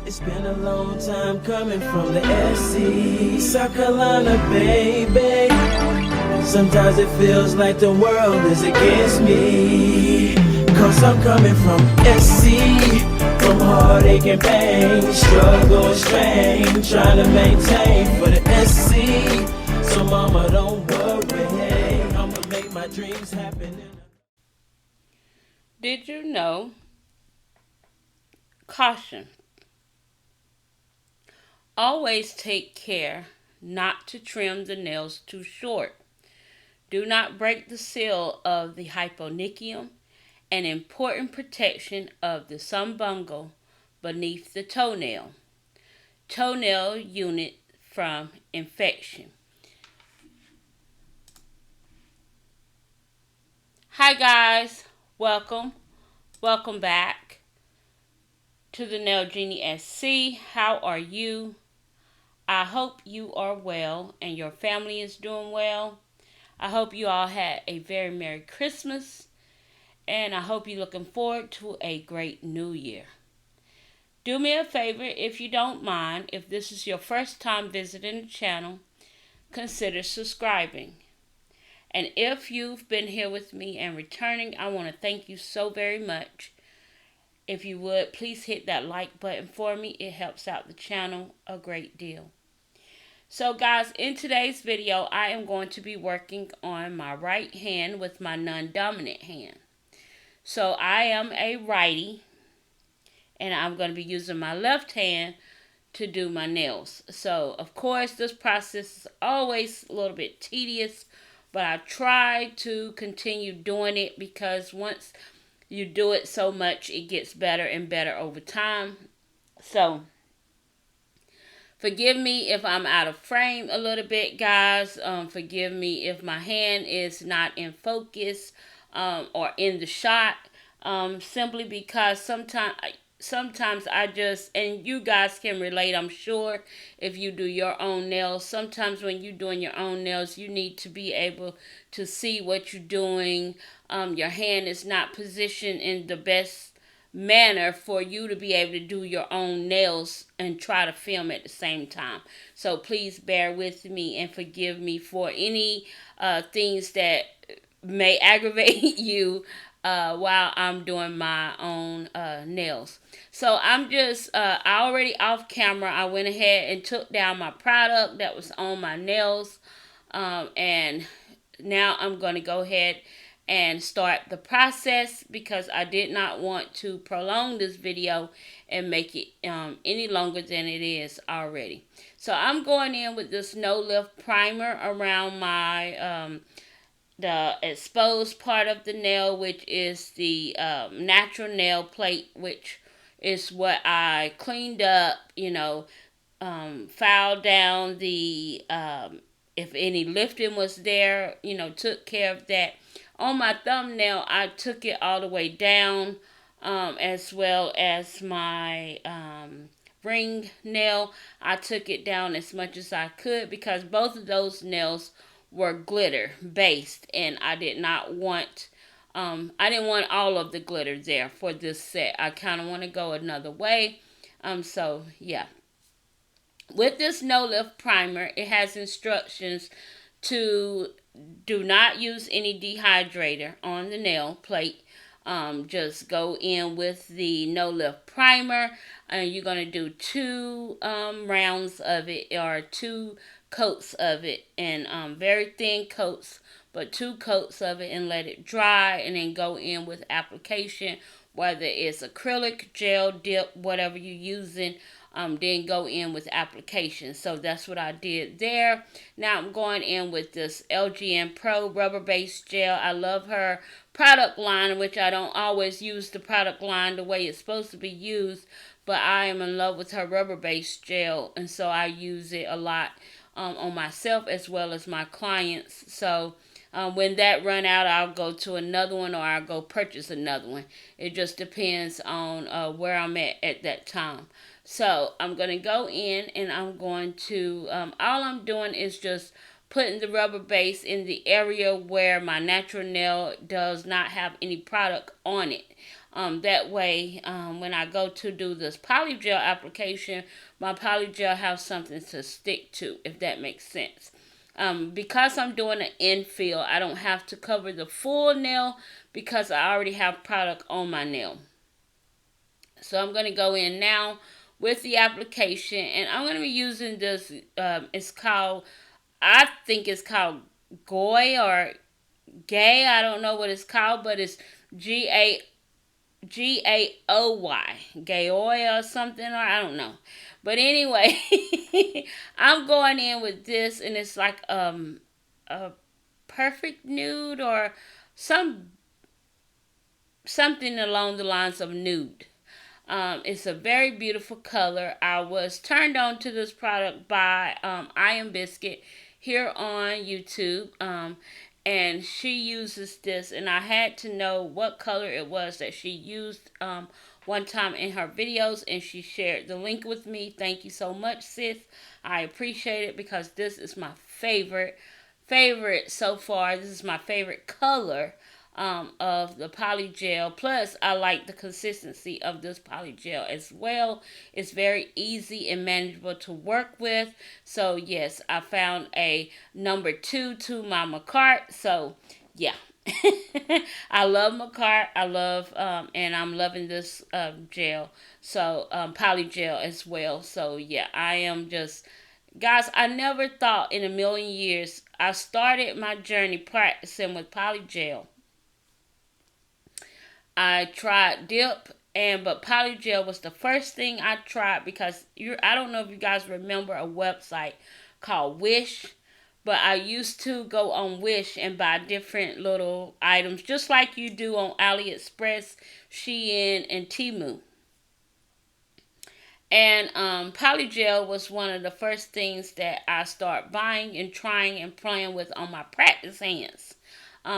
It's been a long time coming from the SC, South Carolina, baby. Sometimes it feels like the world is against me, 'cause I'm coming from SC, from heartache and pain, struggle and strain, trying to maintain for the SC. So mama, don't worry, I'ma make my dreams happen. Did you know? Caution. Always take care not to trim the nails too short. Do not break the seal of the hyponychium, an important protection of the sumbungle beneath the toenail. Toenail unit from infection. Hi guys, welcome back to the Nail Genie SC. How are you? I hope you are well and your family is doing well. I hope you all had a very Merry Christmas, and I hope you're looking forward to a great New Year. Do me a favor, if you don't mind, if this is your first time visiting the channel, consider subscribing. And if you've been here with me and returning, I want to thank you so very much. If you would, please hit that like button for me. It helps out the channel a great deal. So guys, in today's video, I am going to be working on my right hand with my non-dominant hand. So I am a righty, and I'm going to be using my left hand to do my nails. So of course, this process is always a little bit tedious, but I try to continue doing it because once you do it so much, it gets better and better over time. So forgive me if I'm out of frame a little bit, guys. Forgive me if my hand is not in focus or in the shot. Simply because sometimes I just, and you guys can relate, I'm sure, if you do your own nails. Sometimes when you're doing your own nails, you need to be able to see what you're doing. Your hand is not positioned in the best manner for you to be able to do your own nails and try to film at the same time. So please bear with me and forgive me for any things that may aggravate you while I'm doing my own nails. So I'm just already off camera. I went ahead and took down my product that was on my nails, and now I'm going to go ahead and start the process because I did not want to prolong this video and make it any longer than it is already. So I'm going in with this no lift primer around my the exposed part of the nail, which is the natural nail plate, which is what I cleaned up, filed down the if any lifting was there, took care of that. On my thumbnail, I took it all the way down, as well as my ring nail. I took it down as much as I could because both of those nails were glitter based, and I didn't want all of the glitter there for this set. I kind of want to go another way. So yeah. With this no lift primer, it has instructions to do not use any dehydrator on the nail plate. Just go in with the no lift primer, and you're going to do two rounds of it, or two coats of it, and very thin coats, but two coats of it, and let it dry, and then go in with application, whether it's acrylic, gel, dip, whatever you're using. Then go in with application. So that's what I did there. Now I'm going in with this LGN Pro rubber based gel. I love her product line, which I don't always use the product line the way it's supposed to be used, but I am in love with her rubber based gel, and so I use it a lot on myself as well as my clients. So when that run out, I'll go to another one, or I'll go purchase another one. It just depends on where I'm at that time. So I'm going to go in, and I'm going to, all I'm doing is just putting the rubber base in the area where my natural nail does not have any product on it. That way, when I go to do this polygel application, my polygel has something to stick to, if that makes sense. Because I'm doing an infill, I don't have to cover the full nail because I already have product on my nail. So I'm going to go in now with the application, and I'm going to be using this. It's called, I think it's called Goy or Gay. I don't know what it's called, but it's Gaoy, Gaoy or something, or I don't know. But anyway, I'm going in with this, and it's like a perfect nude or some something along the lines of nude. It's a very beautiful color. I was turned on to this product by I Am Biscuit here on YouTube. And she uses this, and I had to know what color it was that she used one time in her videos, and she shared the link with me. Thank you so much, sis. I appreciate it because this is my favorite so far. This is my favorite color of the polygel. Plus, I like the consistency of this polygel as well. It's very easy and manageable to work with. So, yes, I found a number 2 to my Macart. So, yeah. I love Macart. I love, and I'm loving this gel. So, polygel as well. So, yeah, I am just... Guys, I never thought in a million years I started my journey practicing with polygel. I tried dip, but polygel was the first thing I tried because I don't know if you guys remember a website called Wish, but I used to go on Wish and buy different little items just like you do on AliExpress, Shein, and Temu. And polygel was one of the first things that I started buying and trying and playing with on my practice hands.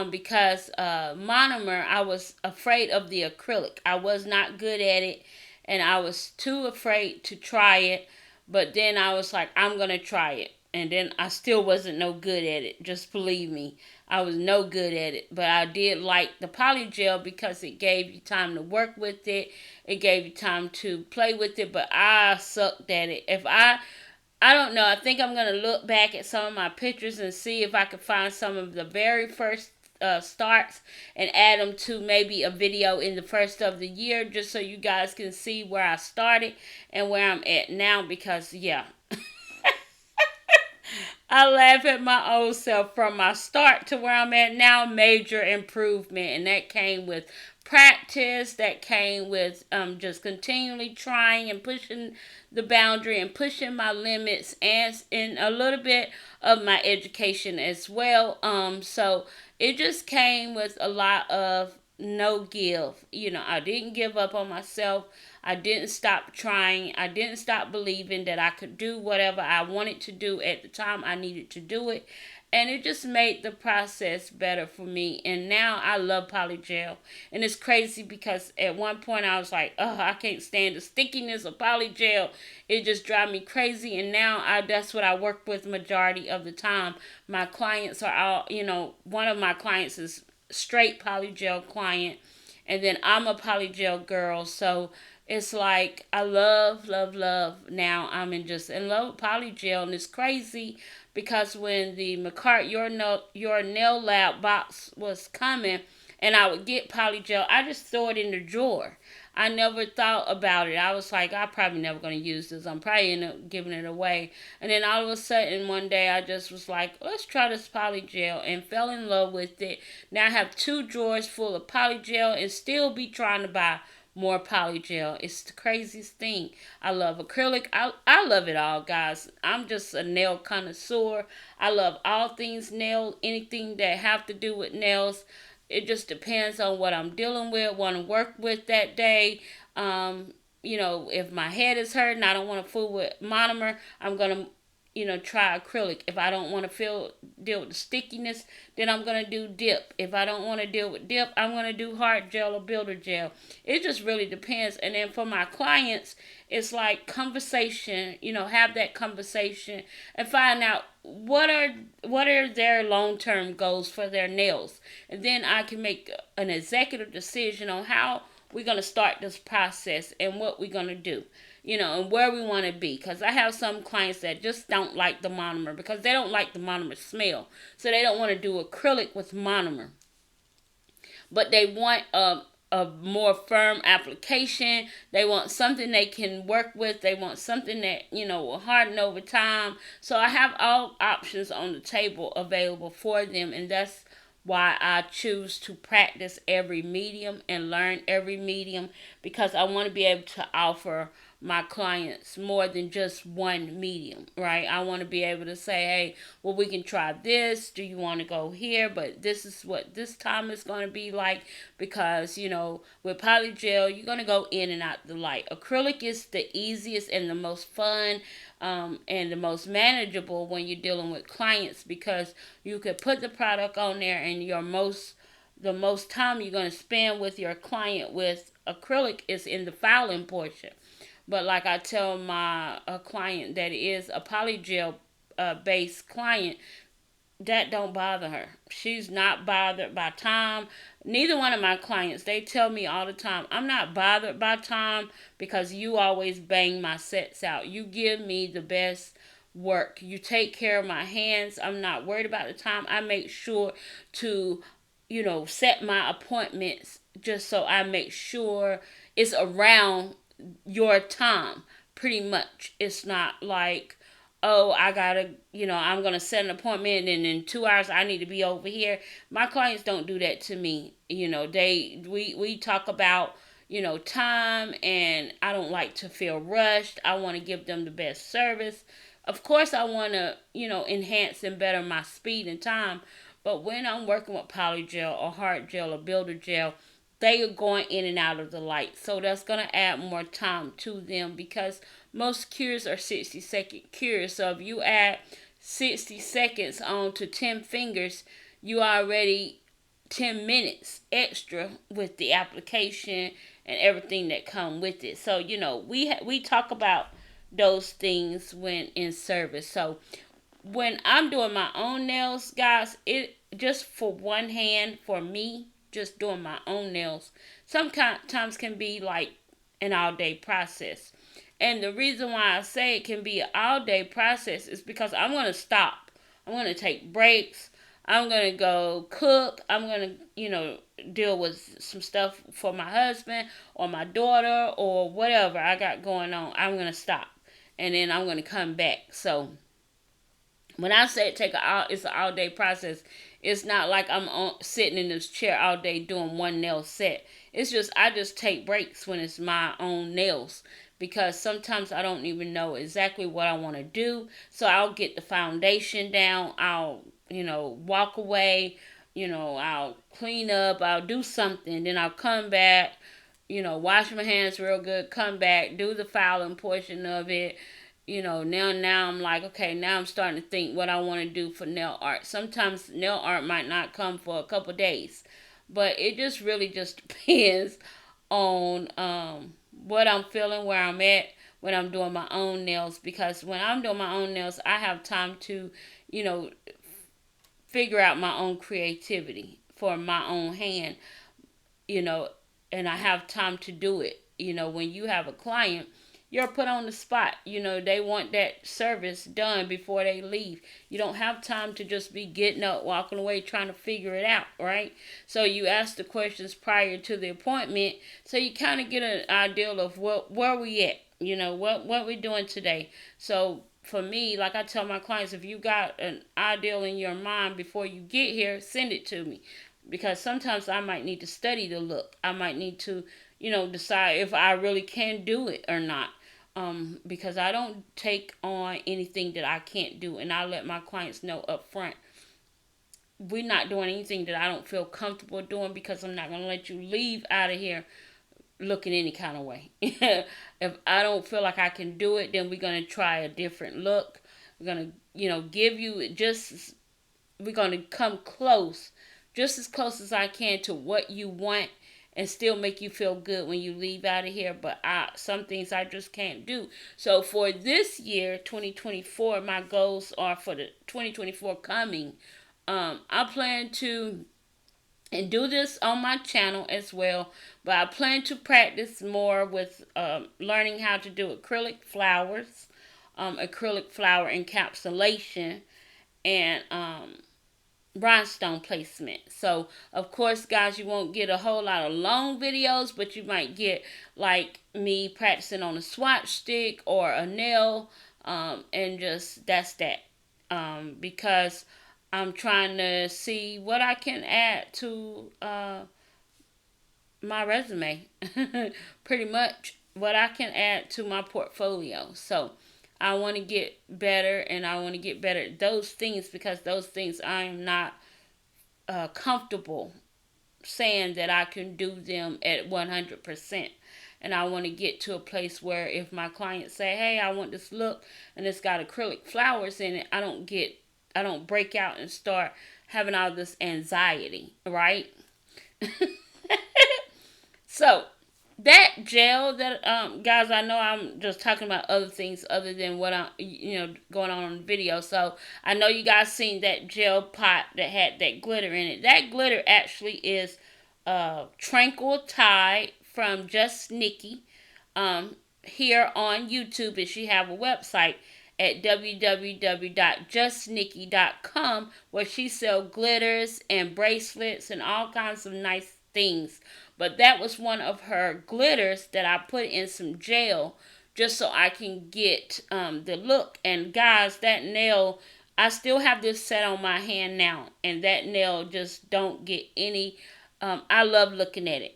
Because monomer, I was afraid of the acrylic. I was not good at it, and I was too afraid to try it. But then I was like, I'm going to try it. And then I still wasn't no good at it. Just believe me, I was no good at it. But I did like the polygel because it gave you time to work with it. It gave you time to play with it. But I sucked at it. I don't know. I think I'm going to look back at some of my pictures and see if I can find some of the very first starts and add them to maybe a video in the first of the year, just so you guys can see where I started and where I'm at now. Because, yeah, I laugh at my old self from my start to where I'm at now. Major improvement, and that came with practice. That came with just continually trying and pushing the boundary and pushing my limits, and in a little bit of my education as well. So it just came with a lot of no give. I didn't give up on myself. I didn't stop trying. I didn't stop believing that I could do whatever I wanted to do at the time I needed to do it. And it just made the process better for me. And now I love polygel. And it's crazy because at one point I was like, oh, I can't stand the stickiness of polygel. It just drives me crazy. And now that's what I work with majority of the time. My clients are all, one of my clients is straight polygel client. And then I'm a polygel girl. So it's like I love, love, love. Now I'm in love with polygel, and it's crazy because when the Macart Your Nail Lab box was coming, and I would get polygel, I just throw it in the drawer. I never thought about it. I was like, I'm probably never going to use this. I'm probably end up giving it away. And then all of a sudden, one day, I just was like, let's try this polygel, and fell in love with it. Now I have 2 drawers full of polygel and still be trying to buy more polygel. It's the craziest thing. I love acrylic. I love it all, guys. I'm just a nail connoisseur. I love all things nail, anything that have to do with nails. It just depends on what I'm dealing with, want to work with that day. If my head is hurting, I don't want to fool with monomer, I'm going to try acrylic. If I don't want to deal with the stickiness, then I'm going to do dip. If I don't want to deal with dip, I'm going to do hard gel or builder gel. It just really depends. And then for my clients, it's like conversation, have that conversation and find out what are their long-term goals for their nails. And then I can make an executive decision on we're going to start this process and what we're going to do, and where we want to be. Because I have some clients that just don't like the monomer because they don't like the monomer smell. So they don't want to do acrylic with monomer. But they want a more firm application. They want something they can work with. They want something that, will harden over time. So I have all options on the table available for them, and that's why I choose to practice every medium and learn every medium, because I want to be able to offer my clients more than just one medium, right? I want to be able to say, hey, well, we can try this. Do you want to go here? But this is what this time is going to be like, because, with polygel, you're going to go in and out the light. Acrylic is the easiest and the most fun, and the most manageable when you're dealing with clients, because you could put the product on there, and the most time you're going to spend with your client with acrylic is in the filing portion. But like I tell my client that is a polygel based client, that don't bother her. She's not bothered by time. Neither one of my clients, they tell me all the time, I'm not bothered by time because you always bang my sets out. You give me the best work. You take care of my hands. I'm not worried about the time. I make sure to, set my appointments just so I make sure it's around your time. Pretty much. It's not like, oh, I gotta, I'm gonna set an appointment and in 2 hours I need to be over here. My clients don't do that to me. We talk about, time, and I don't like to feel rushed. I want to give them the best service. Of course, I want to, enhance and better my speed and time. But when I'm working with polygel or hard gel or builder gel, they are going in and out of the light. So that's going to add more time to them, because most cures are 60-second cures. So if you add 60 seconds on to 10 fingers, you already 10 minutes extra with the application and everything that come with it. So, we talk about those things when in service. So when I'm doing my own nails, guys, it just for one hand, for me, just doing my own nails, sometimes can be like an all-day process. And the reason why I say it can be an all-day process is because I'm going to stop. I'm going to take breaks. I'm going to go cook. I'm going to, deal with some stuff for my husband or my daughter or whatever I got going on. I'm going to stop. And then I'm going to come back. So when I say it's an all day process, it's not like sitting in this chair all day doing one nail set. It's just I just take breaks when it's my own nails, because sometimes I don't even know exactly what I want to do. So I'll get the foundation down. I'll walk away. I'll clean up. I'll do something. Then I'll come back. Wash my hands real good. Come back. Do the filing portion of it. Now I'm like, okay, now I'm starting to think what I want to do for nail art. Sometimes nail art might not come for a couple days, but it just really just depends on what I'm feeling, where I'm at when I'm doing my own nails. Because when I'm doing my own nails, I have time to, figure out my own creativity for my own hand, and I have time to do it. When you have a client, you're put on the spot. They want that service done before they leave. You don't have time to just be getting up, walking away, trying to figure it out, right? So you ask the questions prior to the appointment, so you kind of get an idea of where we at, what we doing today. So for me, like I tell my clients, if you got an ideal in your mind before you get here, send it to me. Because sometimes I might need to study the look. I might need to, decide if I really can do it or not. Because I don't take on anything that I can't do, and I let my clients know up front. We're not doing anything that I don't feel comfortable doing, because I'm not going to let you leave out of here looking any kind of way. If I don't feel like I can do it, then we're going to try a different look. We're going to, give you we're going to come close, just as close as I can to what you want, and still make you feel good when you leave out of here. But some things I just can't do. So for this year, 2024, my goals are for the 2024 coming. I plan to and do this on my channel as well. But I plan to practice more with learning how to do acrylic flowers, acrylic flower encapsulation, and rhinestone placement. So of course, guys, you won't get a whole lot of long videos, but you might get like me practicing on a swatch stick or a nail, and just that's that. Because I'm trying to see what I can add to my resume. Pretty much what I can add to my portfolio. So I want to get better, and I want to get better at those things, because those things I am not comfortable saying that I can do them at 100%. And I want to get to a place where if my clients say, "Hey, I want this look and it's got acrylic flowers in it," I don't break out and start having all this anxiety, right? So that gel that guys, I know I'm just talking about other things other than what I'm going on in the video. So I know you guys seen that gel pot that had that glitter in it. That glitter actually is Tranquil Tide from Just Nikki here on YouTube, and she have a website at www.justnikki.com where she sells glitters and bracelets and all kinds of nice things. But that was one of her glitters that I put in some gel just so I can get the look. And guys, that nail, I still have this set on my hand now, and that nail just don't get any. I love looking at it.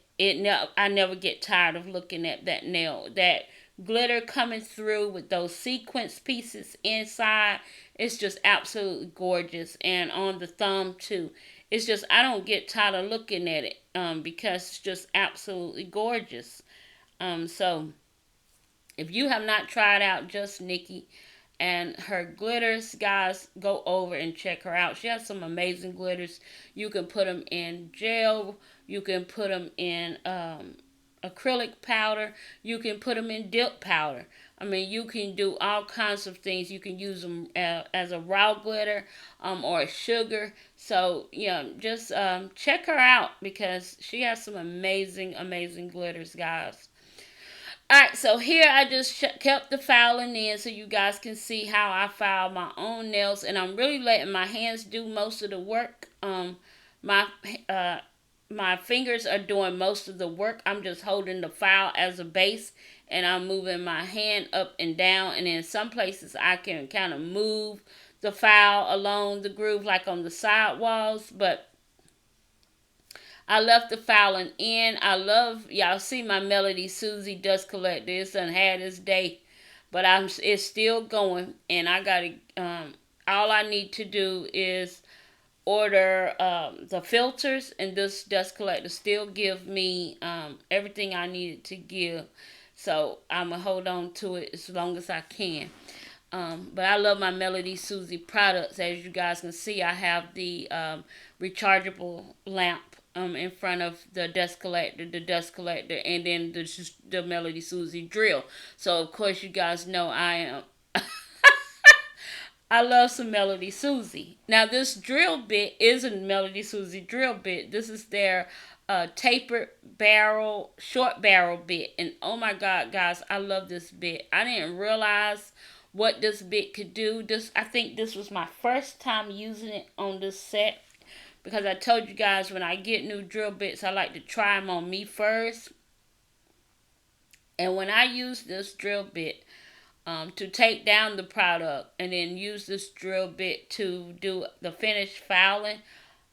I never get tired of looking at that nail. That glitter coming through with those sequence pieces inside, it's just absolutely gorgeous. And on the thumb too, it's just, I don't get tired of looking at it because it's just absolutely gorgeous. So if you have not tried out Just Nikki and her glitters, guys, go over and check her out. She has some amazing glitters. You can put them in gel. You can put them in acrylic powder. You can put them in dip powder. I mean, you can do all kinds of things. You can use them as a raw glitter or a sugar. So, yeah, just check her out because she has some amazing, amazing glitters, guys. Alright, so here I just kept the filing in so you guys can see how I file my own nails. And I'm really letting my hands do most of the work. My uh, my fingers are doing most of the work. I'm just holding the file as a base, and I'm moving my hand up and down. And in some places I can kind of move the file along the groove like on the side walls. But I left the filing in. I love, y'all see my Melody Susie dust collector. It's done had its day, but it's still going. And I gotta, all I need to do is order the filters, and this dust collector still give me everything I needed to give. So I'm gonna hold on to it as long as I can. But I love my Melody Susie products. As you guys can see, I have the rechargeable lamp in front of the dust collector, and then the Melody Susie drill. So of course you guys know I am. I love some Melody Susie. Now this drill bit is a Melody Susie drill bit. This is their tapered barrel, short barrel bit. And oh my God, guys, I love this bit. I didn't realize what this bit could do. I think this was my first time using it on this set. Because I told you guys when I get new drill bits, I like to try them on me first. And when I use this drill bit, to take down the product and then use this drill bit to do the finished filing,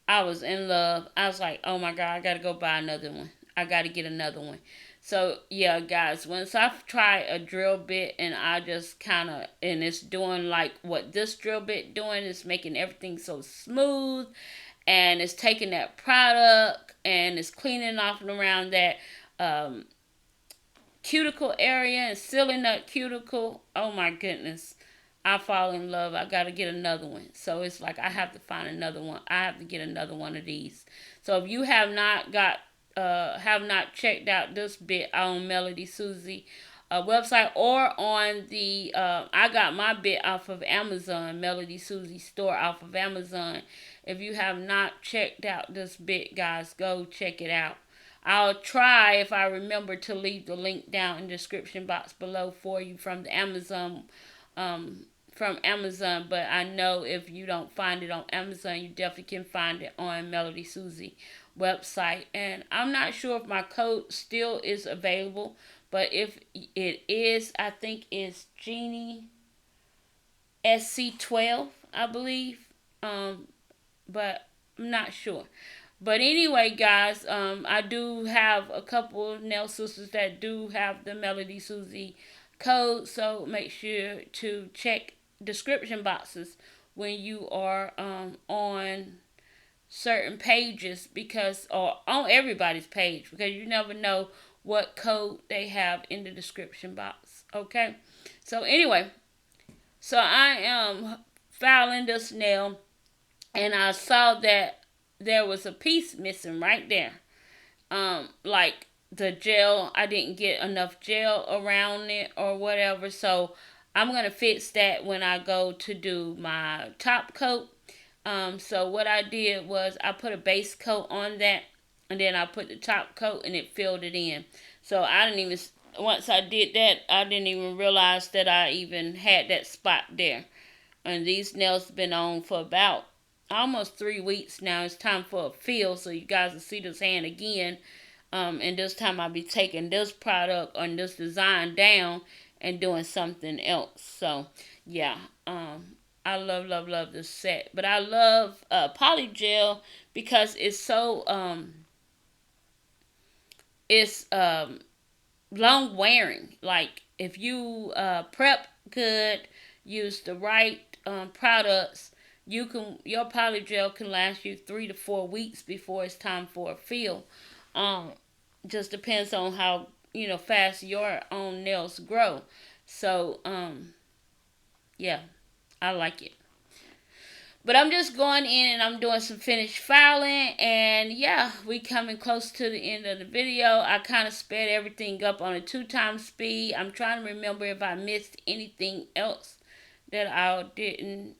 I was in love. I was like, oh my God, I gotta go buy another one. I gotta get another one. So yeah, guys, once I've tried a drill bit and I just kind of, and it's doing like what this drill bit doing, is making everything so smooth, and it's taking that product and it's cleaning off and around that cuticle area and sealing that cuticle. Oh my goodness, I fall in love. I gotta get another one. So it's like I have to find another one. I have to get another one of these. So if you have not checked out this bit on Melody Susie website, or on I got my bit off of Amazon, Melody Susie store off of Amazon. If you have not checked out this bit, guys, go check it out. I'll try, if I remember, to leave the link down in the description box below for you from the Amazon, but I know if you don't find it on Amazon, you definitely can find it on Melody Susie website. And I'm not sure if my code still is available, but if it is, I think it's Genie SC12, I believe. But I'm not sure. But anyway, guys, I do have a couple of nail sisters that do have the Melody Susie code, so make sure to check description boxes when you are on certain pages, or on everybody's page, because you never know what code they have in the description box. Okay, so anyway, so I am filing this nail, and I saw that there was a piece missing right there. Like the gel, I didn't get enough gel around it or whatever. So I'm gonna fix that when I go to do my top coat. So what I did was I put a base coat on that, and then I put the top coat, and it filled it in. So I didn't even, once I did that, I didn't even realize that I even had that spot there. And these nails been on for about almost 3 weeks now. It's time for a fill, so you guys will see this hand again. And this time I'll be taking this product on this design down and doing something else. So yeah, I love this set. But I love polygel because it's so it's long wearing. Like if you prep good, use the right products, your polygel can last you 3 to 4 weeks before it's time for a fill. Just depends on how fast your own nails grow. So yeah, I like it. But I'm just going in and I'm doing some finished filing, and yeah, we coming close to the end of the video. I kind of sped everything up on a 2x speed. I'm trying to remember if I missed anything else that I didn't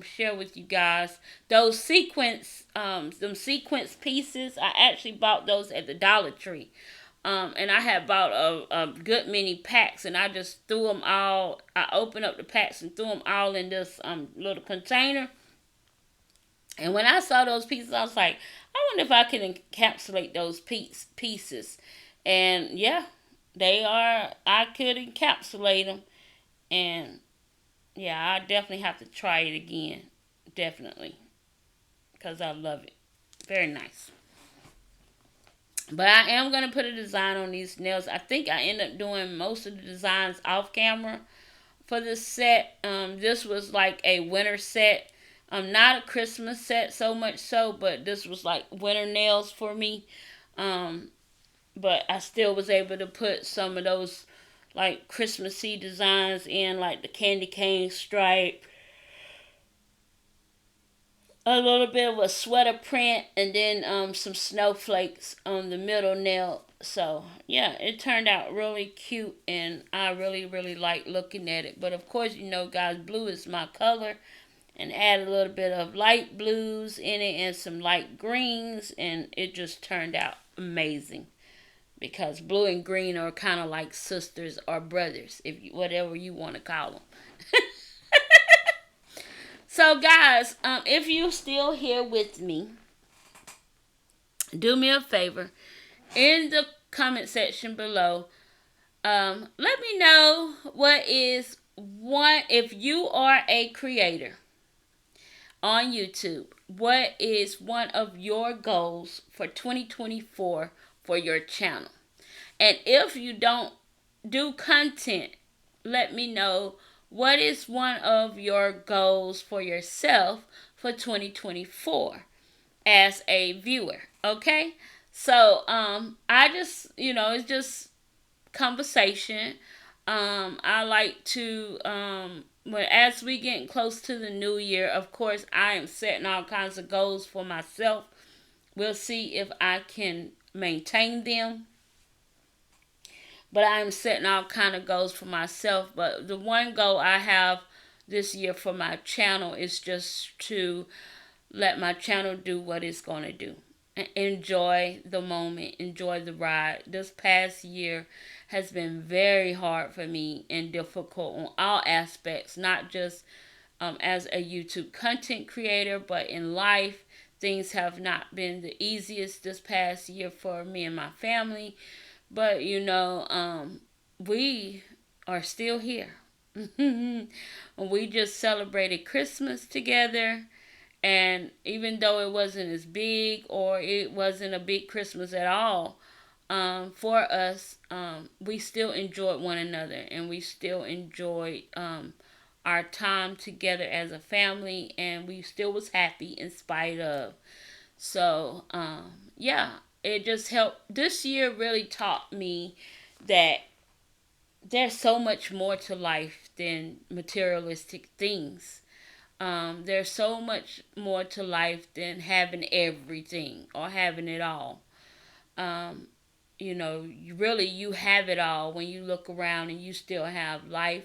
share with you guys. Those them sequence pieces, I actually bought those at the Dollar Tree. And I had bought a good many packs, and I just threw them all. I opened up the packs and threw them all in this little container. And when I saw those pieces, I was like, I wonder if I can encapsulate those pieces. And yeah, they are. I could encapsulate them. And yeah, I definitely have to try it again. Definitely. Because I love it. Very nice. But I am going to put a design on these nails. I think I end up doing most of the designs off camera for this set. This was like a winter set. Not a Christmas set so much so, but this was like winter nails for me. But I still was able to put some of those like Christmassy designs in, like the candy cane stripe, a little bit of a sweater print, and then some snowflakes on the middle nail. So yeah, it turned out really cute, and I really like looking at it. But of course, guys, blue is my color, and add a little bit of light blues in it and some light greens, and it just turned out amazing. Because blue and green are kind of like sisters or brothers, whatever you want to call them. So guys, if you're still here with me, do me a favor. In the comment section below, let me know if you are a creator on YouTube, what is one of your goals for 2024 for your channel? And if you don't do content, let me know what is one of your goals for yourself for 2024 as a viewer. Okay? So I just, it's just conversation. I like to as we get close to the new year, of course, I am setting all kinds of goals for myself. We'll see if I can maintain them. But I am setting all kind of goals for myself. But the one goal I have this year for my channel is just to let my channel do what it's going to do. Enjoy the moment, enjoy the ride. This past year has been very hard for me and difficult on all aspects, not just as a YouTube content creator, but in life. Things have not been the easiest this past year for me and my family, but we are still here. We just celebrated Christmas together. And even though it wasn't as big, or it wasn't a big Christmas at all, for us, we still enjoyed one another, and we still enjoyed our time together as a family, and we still was happy in spite of. So, yeah, it just helped. This year really taught me that there's so much more to life than materialistic things. There's so much more to life than having everything or having it all. Um, you have it all when you look around and you still have life,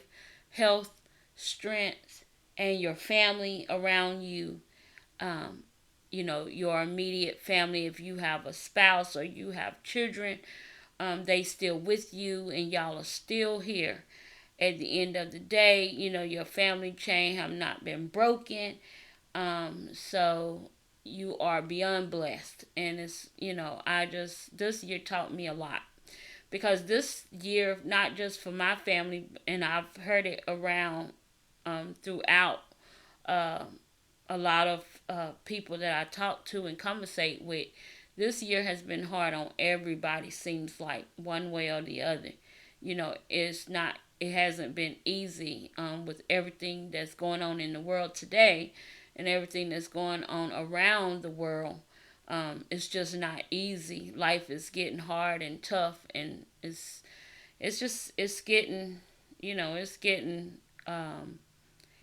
health, strength, and your family around you. Um, your immediate family, if you have a spouse or you have children, they still with you and y'all are still here. At the end of the day, your family chain have not been broken. So you are beyond blessed. And this year taught me a lot. Because this year, not just for my family, and I've heard it around throughout uh, a lot of people that I talk to and conversate with, this year has been hard on everybody, seems like, one way or the other. It hasn't been easy with everything that's going on in the world today and everything that's going on around the world. It's just not easy. Life is getting hard and tough, and it's getting,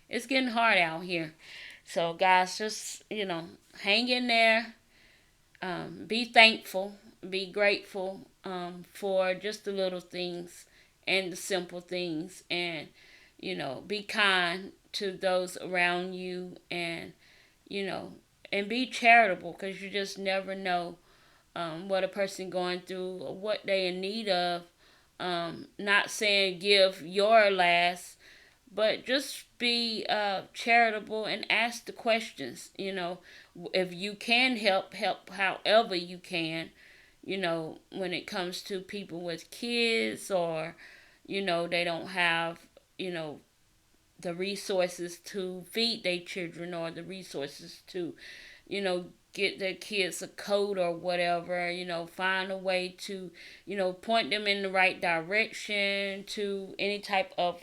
it's getting hard out here. So guys, just hang in there. Be thankful, be grateful for just the little things and the simple things, and be kind to those around you, and you know, and be charitable, because you just never know what a person going through or what they in need of. Not saying give your last, but just be charitable and ask the questions. If you can help however you can. When it comes to people with kids, or they don't have the resources to feed their children, or the resources to get their kids a coat or whatever. Find a way to point them in the right direction to any type of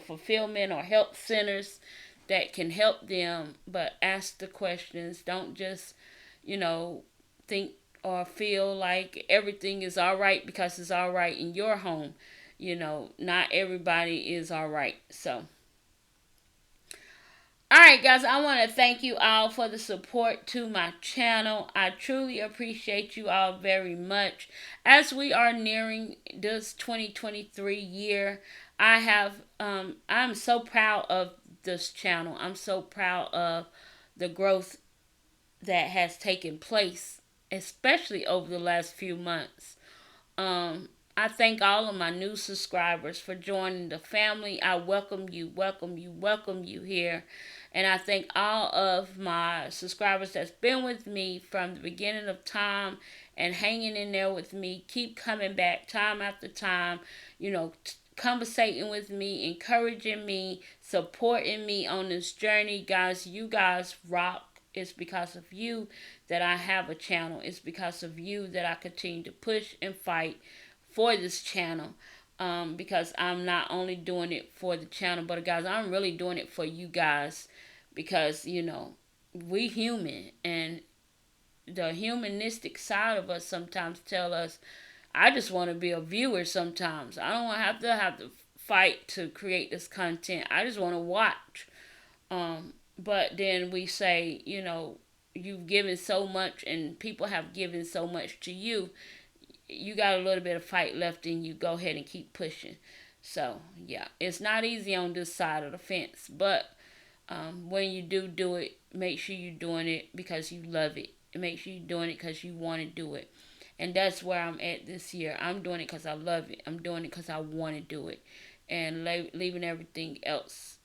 fulfillment or help centers that can help them. But ask the questions. Don't just think or feel like everything is all right because it's all right in your home. Not everybody is all right. So alright, guys, I want to thank you all for the support to my channel. I truly appreciate you all very much. As we are nearing this 2023 year, I'm so proud of this channel. I'm so proud of the growth that has taken place, especially over the last few months. I thank all of my new subscribers for joining the family. I welcome you, welcome you, welcome you here. And I thank all of my subscribers that's been with me from the beginning of time and hanging in there with me. Keep coming back time after time, conversating with me, encouraging me, supporting me on this journey. Guys, you guys rock. It's because of you that I have a channel. It's because of you that I continue to push and fight for this channel. Because I'm not only doing it for the channel, but guys, I'm really doing it for you guys. Because, we human, and the humanistic side of us sometimes tell us, I just want to be a viewer sometimes. I don't want to have to fight to create this content. I just want to watch. But then we say, you've given so much and people have given so much to you. You got a little bit of fight left in you. Go ahead and keep pushing. So, yeah, it's not easy on this side of the fence. But When you do it, make sure you're doing it because you love it. And make sure you're doing it because you want to do it. And that's where I'm at this year. I'm doing it because I love it. I'm doing it because I want to do it. And leaving everything else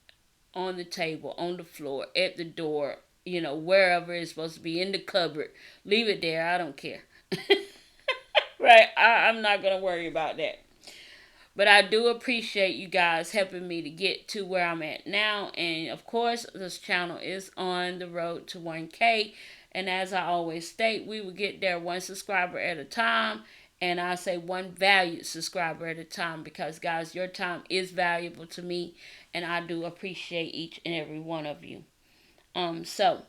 on the table, on the floor, at the door, wherever it's supposed to be, in the cupboard. Leave it there. I don't care. Right? I'm not going to worry about that. But I do appreciate you guys helping me to get to where I'm at now. And of course, this channel is on the road to 1K. And as I always state, we will get there one subscriber at a time. And I say one valued subscriber at a time. Because, guys, your time is valuable to me. And I do appreciate each and every one of you. So,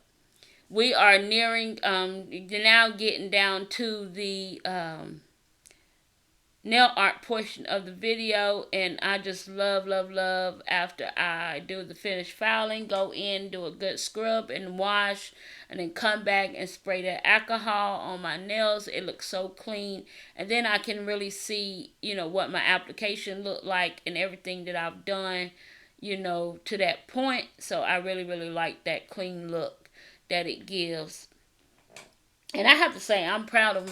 we are nearing, now getting down to the nail art portion of the video, and I just love after I do the finished filing, go in, do a good scrub and wash, and then come back and spray that alcohol on my nails. It looks so clean, and then I can really see what my application looked like and everything that I've done to that point. So I really like that clean look that it gives. And I have to say, I'm proud of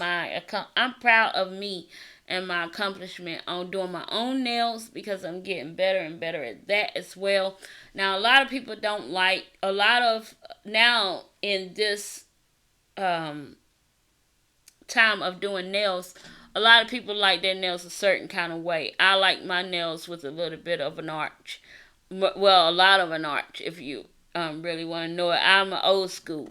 me and my accomplishment on doing my own nails, because I'm getting better and better at that as well. Now, a lot of people don't like, now in this time of doing nails, a lot of people like their nails a certain kind of way. I like my nails with a little bit of an arch. Well, a lot of an arch, if you really want to know it. I'm old school.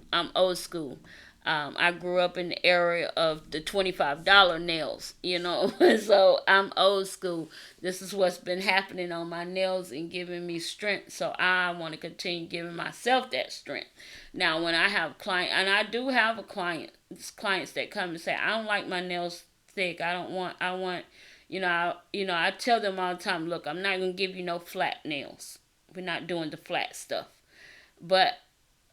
I grew up in the area of the $25 nails, so I'm old school. This is what's been happening on my nails and giving me strength, so I want to continue giving myself that strength. Now, when I have clients, and I do have clients that come and say, I don't like my nails thick. I want, I tell them all the time, look, I'm not going to give you no flat nails. We're not doing the flat stuff. But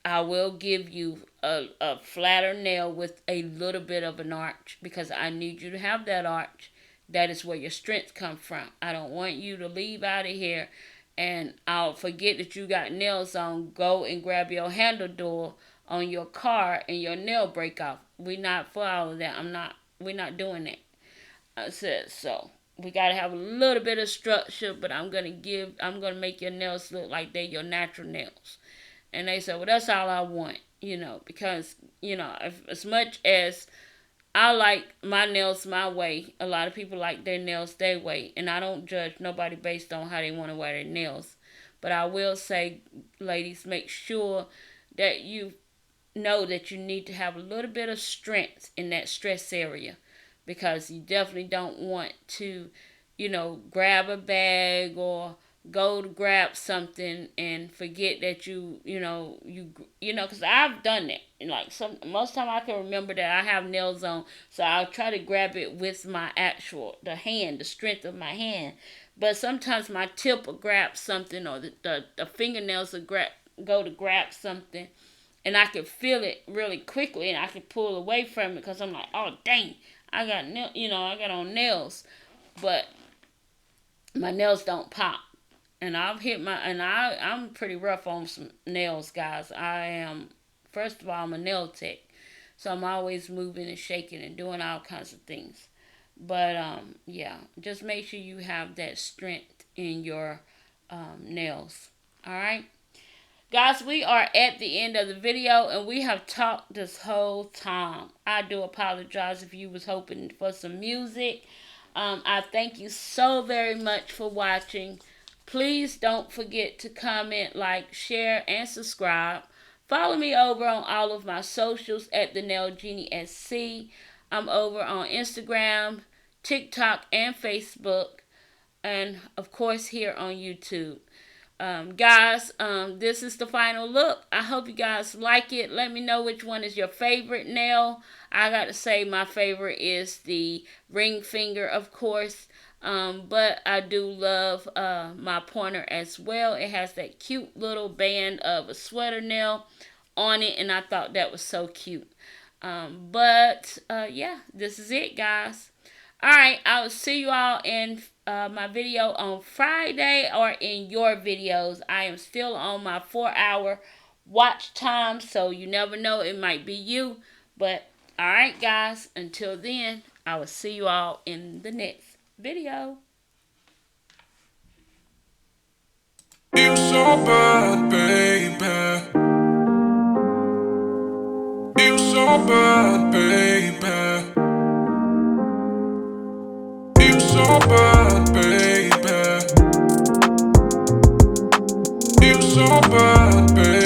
I will give you a flatter nail with a little bit of an arch, because I need you to have that arch. That is where your strength comes from. I don't want you to leave out of here and I'll forget that you got nails on, go and grab your handle door on your car and your nail break off. We're not for all of that. We're not doing that. I said so. We gotta have a little bit of structure, but I'm gonna make your nails look like they're your natural nails. And they said, well, that's all I want, because, as much as I like my nails my way, a lot of people like their nails their way. And I don't judge nobody based on how they want to wear their nails. But I will say, ladies, make sure that you know that you need to have a little bit of strength in that stress area. Because you definitely don't want to, grab a bag or go to grab something and forget that because I've done that. Most time I can remember that I have nails on, so I'll try to grab it with my the strength of my hand. But sometimes my tip will grab something, or the fingernails will go to grab something, and I can feel it really quickly, and I can pull away from it because I'm like, oh dang, I got on nails, but my nails don't pop. And I'm pretty rough on some nails, guys. First of all, I'm a nail tech. So I'm always moving and shaking and doing all kinds of things. But, just make sure you have that strength in your nails. Alright? Guys, we are at the end of the video, and we have talked this whole time. I do apologize if you was hoping for some music. I thank you so very much for watching. Please don't forget to comment, like, share, and subscribe. Follow me over on all of my socials at the Nail Genie SC. I'm over on Instagram, TikTok, and Facebook, and of course here on YouTube. Guys, this is the final look. I hope you guys like it. Let me know which one is your favorite nail. I got to say my favorite is the ring finger, of course. But I do love my pointer as well. It has that cute little band of a sweater nail on it, and I thought that was so cute. This is it, guys. All right, I will see you all in my video on Friday or in your videos. I am still on my 4 hour watch time, so you never know, it might be you. But all right, guys, until then, I will see you all in the next video. You so bad, baby. You so bad, baby. You so bad, baby. You so bad, baby.